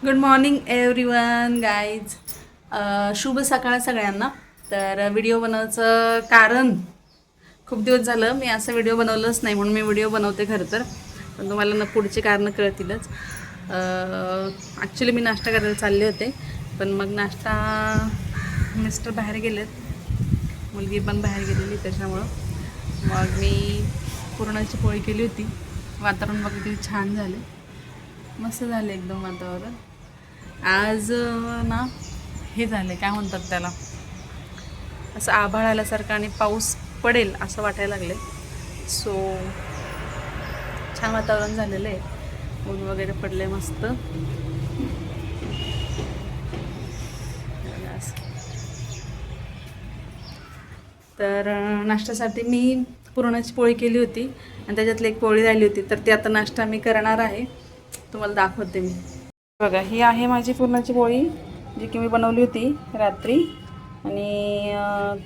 Good morning everyone guys. शुभ सकाळ सगळ्यांना. तर व्हिडिओ बनवायचं कारण खूप दिवस झालं मी असं व्हिडिओ बनवलंच नाही, म्हणून मी व्हिडिओ बनवते खरं तर. पण तुम्हाला ना पुढचे कारणं कळतीलच. ॲक्च्युली मी नाश्ता करायला चालले होते, पण मग नाश्ता मिस्टर बाहेर गेलेत, मुलगी पण बाहेर गेलेली, त्याच्यामुळं मग मी पुरणाची पोळी केली होती. वातावरण बघा किती छान झाले, मस्त झाले एकदम वातावरण. आज ना हे झालं काय म्हणतात त्याला, असं आभाळ आल्यासारखं आणि पाऊस पडेल असं वाटायला लागले. सो छान वातावरण झालेलं आहे, ऊन वगैरे पडले मस्त. तर नाश्त्यासाठी मी पुरणाची पोळी केली होती आणि त्याच्यातली एक पोळी राहिली होती, तर ती आता नाश्ता मी करणार आहे, तुम्हाला दाखवते मी. बघा, ही आहे माझी पुरणाची पोळी जी की मी बनवली होती रात्री. आणि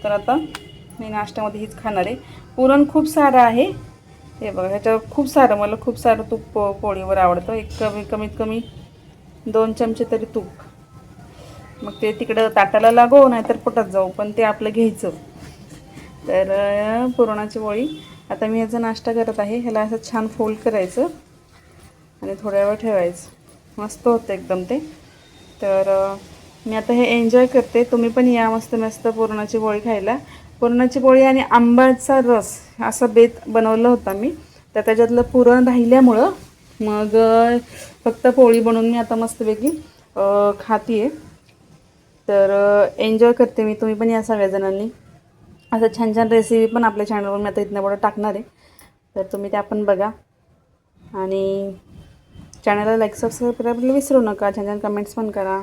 तर आता मी नाश्त्यामध्ये हीच खाणार आहे. पुरण खूप सारं आहे, हे बघा, ह्याच्यावर खूप सारं, मला खूप सारं तूप पोळीवर आवडतं. कमीत कमी 2 चमचे तरी तूप. मग ते तिकडं ताटाला लागो नाही तर पोटात जाऊ, पण ते आपलं घ्यायचं. तर पुरणाची पोळी आता मी ह्याचा नाश्ता करत आहे. ह्याला असं छान फोल्ड करायचं आणि थोड्या वेळ ठेवायचं, मस्त होतं एकदम ते. तर मी आता हे एन्जॉय करते, तुम्ही पण या मस्त मस्त पुरणाची पोळी खायला. पुरणाची पोळी आणि आंब्याचा रस असं बेत बनवलं होता मी, तर त्याच्यातलं पुरण राहिल्यामुळं मग फक्त पोळी बनवून मी आता मस्तपैकी खाते आहे. तर एन्जॉय करते मी, तुम्ही पण या सगळ्याजणांनी. असं छान छान रेसिपी पण आपल्या चॅनलवर मी आता इथनं पुढं टाकणार आहे, तर तुम्ही त्या पण बघा. आणि चॅनलला लाईक सबस्क्राईब करायला विसरू नका, छान छान कमेंट्स पण करा.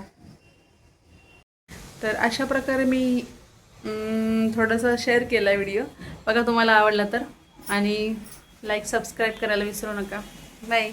तर अशा प्रकारे मी थोडंसं शेअर केला व्हिडिओ. बघा तुम्हाला आवडला तर, आणि लाईक सबस्क्राईब करायला विसरू नका. बाय.